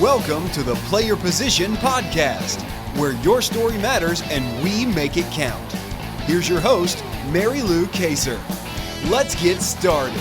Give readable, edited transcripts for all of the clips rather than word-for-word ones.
Welcome to the Play Your Position podcast, where your story matters and we make it count. Here's your host, Mary Lou Kayser. Let's get started.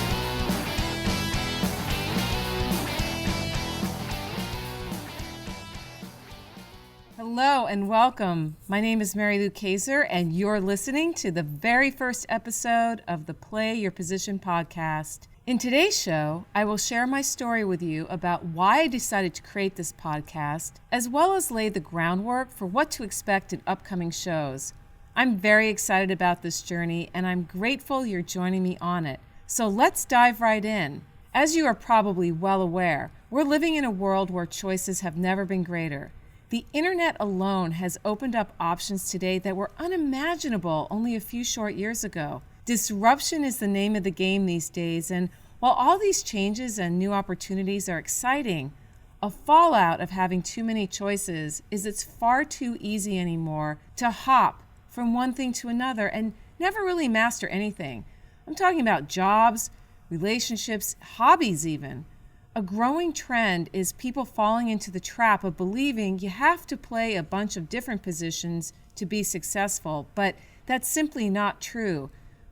Hello and welcome. My name is Mary Lou Kayser, and you're listening to the very first episode of the Play Your Position podcast. In today's show, I will share my story with you about why I decided to create this podcast, as well as lay the groundwork for what to expect in upcoming shows. I'm very excited about this journey, and I'm grateful you're joining me on it. So let's dive right in. As you are probably well aware, we're living in a world where choices have never been greater. The internet alone has opened up options today that were unimaginable only a few short years ago. Disruption is the name of the game these days, and while all these changes and new opportunities are exciting, a fallout of having too many choices is it's far too easy anymore to hop from one thing to another and never really master anything. I'm talking about jobs, relationships, hobbies even. A growing trend is people falling into the trap of believing you have to play a bunch of different positions to be successful, but that's simply not true.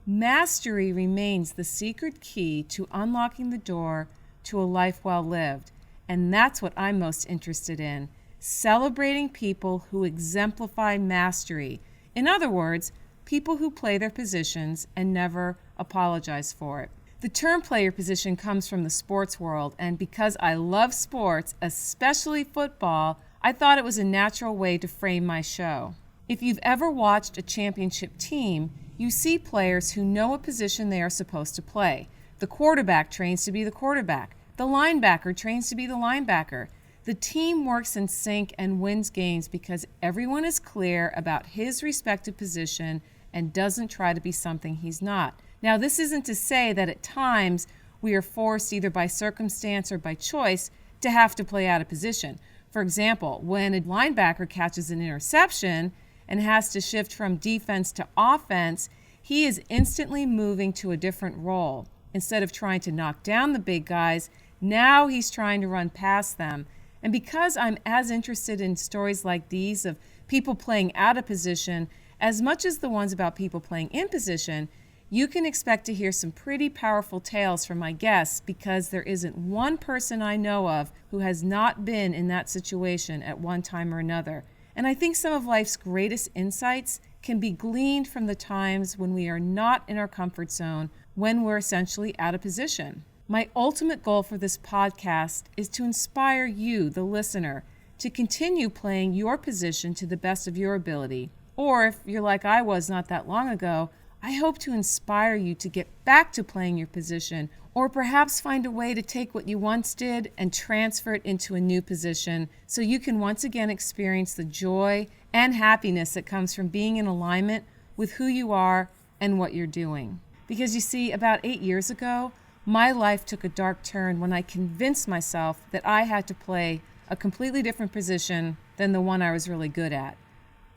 Mastery remains the secret key to unlocking the door to a life well lived, and that's what I'm most interested in, celebrating people who exemplify mastery. In other words, people who play their positions and never apologize for it. The term play your position comes from the sports world, and because I love sports, especially football, I thought it was a natural way to frame my show. If you've ever watched a championship team, you see players who know a position they are supposed to play. The quarterback trains to be the quarterback. The linebacker trains to be the linebacker. The team works in sync and wins games because everyone is clear about his respective position and doesn't try to be something he's not. Now, this isn't to say that at times we are forced either by circumstance or by choice to have to play out of position. For example, when a linebacker catches an interception and has to shift from defense to offense, he is instantly moving to a different role. Instead of trying to knock down the big guys, now he's trying to run past them. And because I'm as interested in stories like these of people playing out of position as much as the ones about people playing in position, you can expect to hear some pretty powerful tales from my guests, because there isn't one person I know of who has not been in that situation at one time or another. And I think some of life's greatest insights can be gleaned from the times when we are not in our comfort zone, when we're essentially out of position. My ultimate goal for this podcast is to inspire you, the listener, to continue playing your position to the best of your ability. Or if you're like I was not that long ago, I hope to inspire you to get back to playing your position, or perhaps find a way to take what you once did and transfer it into a new position so you can once again experience the joy and happiness that comes from being in alignment with who you are and what you're doing. Because you see, about 8 years ago, my life took a dark turn when I convinced myself that I had to play a completely different position than the one I was really good at.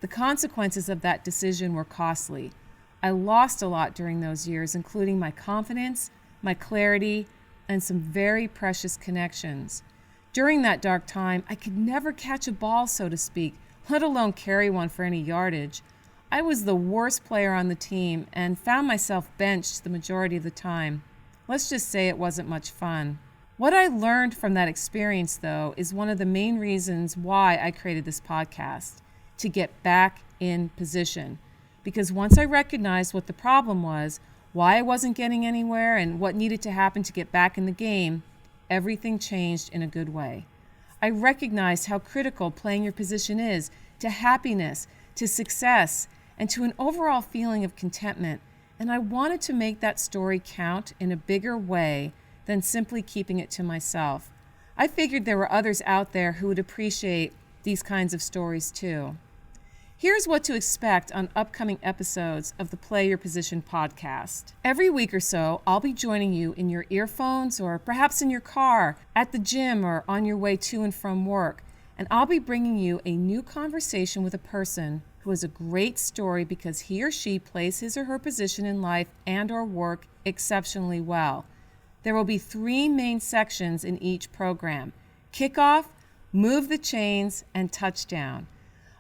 The consequences of that decision were costly. I lost a lot during those years, including my confidence, my clarity, and some very precious connections. During that dark time, I could never catch a ball, so to speak, let alone carry one for any yardage. I was the worst player on the team and found myself benched the majority of the time. Let's just say it wasn't much fun. What I learned from that experience, though, is one of the main reasons why I created this podcast: to get back in position. Because once I recognized what the problem was, why I wasn't getting anywhere, and what needed to happen to get back in the game, everything changed in a good way. I recognized how critical playing your position is to happiness, to success, and to an overall feeling of contentment. And I wanted to make that story count in a bigger way than simply keeping it to myself. I figured there were others out there who would appreciate these kinds of stories too. Here's what to expect on upcoming episodes of the Play Your Position podcast. Every week or so, I'll be joining you in your earphones, or perhaps in your car, at the gym, or on your way to and from work. And I'll be bringing you a new conversation with a person who has a great story because he or she plays his or her position in life and or work exceptionally well. There will be 3 main sections in each program: kickoff, Move the Chains, and Touchdown.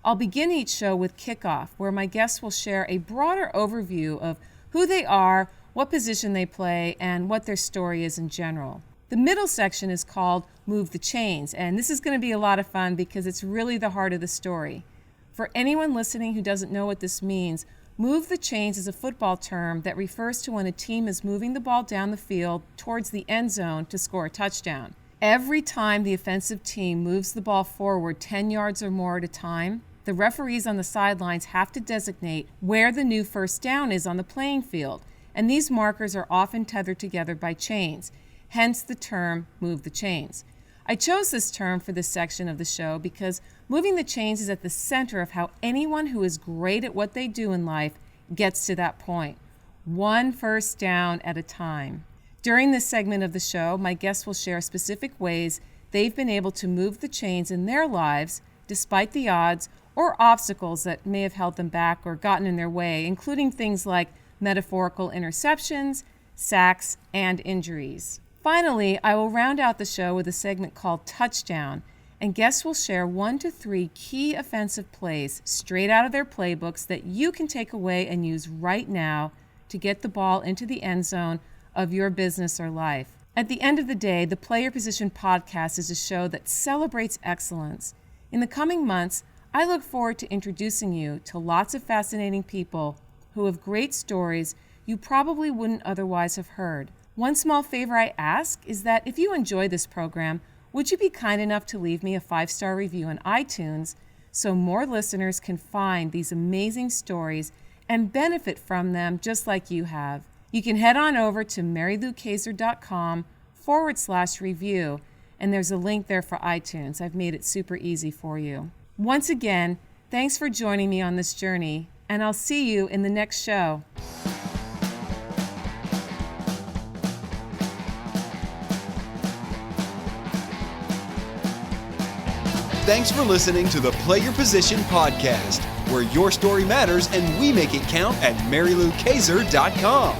I'll begin each show with Kickoff, where my guests will share a broader overview of who they are, what position they play, and what their story is in general. The middle section is called Move the Chains, and this is going to be a lot of fun because it's really the heart of the story. For anyone listening who doesn't know what this means, Move the Chains is a football term that refers to when a team is moving the ball down the field towards the end zone to score a touchdown. Every time the offensive team moves the ball forward 10 yards or more at a time, the referees on the sidelines have to designate where the new first down is on the playing field, and these markers are often tethered together by chains. Hence the term Move the Chains. I chose this term for this section of the show because moving the chains is at the center of how anyone who is great at what they do in life gets to that point. One first down at a time. During this segment of the show, my guests will share specific ways they've been able to move the chains in their lives despite the odds or obstacles that may have held them back or gotten in their way, including things like metaphorical interceptions, sacks, and injuries. Finally, I will round out the show with a segment called Touchdown, and guests will share 1 to 3 key offensive plays straight out of their playbooks that you can take away and use right now to get the ball into the end zone of your business or life. At the end of the day, the Play Your Position podcast is a show that celebrates excellence. In the coming months, I look forward to introducing you to lots of fascinating people who have great stories you probably wouldn't otherwise have heard. One small favor I ask is that if you enjoy this program, would you be kind enough to leave me a 5-star review on iTunes so more listeners can find these amazing stories and benefit from them just like you have. You can head on over to maryloukayser.com/review, and there's a link there for iTunes. I've made it super easy for you. Once again, thanks for joining me on this journey, and I'll see you in the next show. Thanks for listening to the Play Your Position podcast, where your story matters and we make it count at MaryLouKayser.com.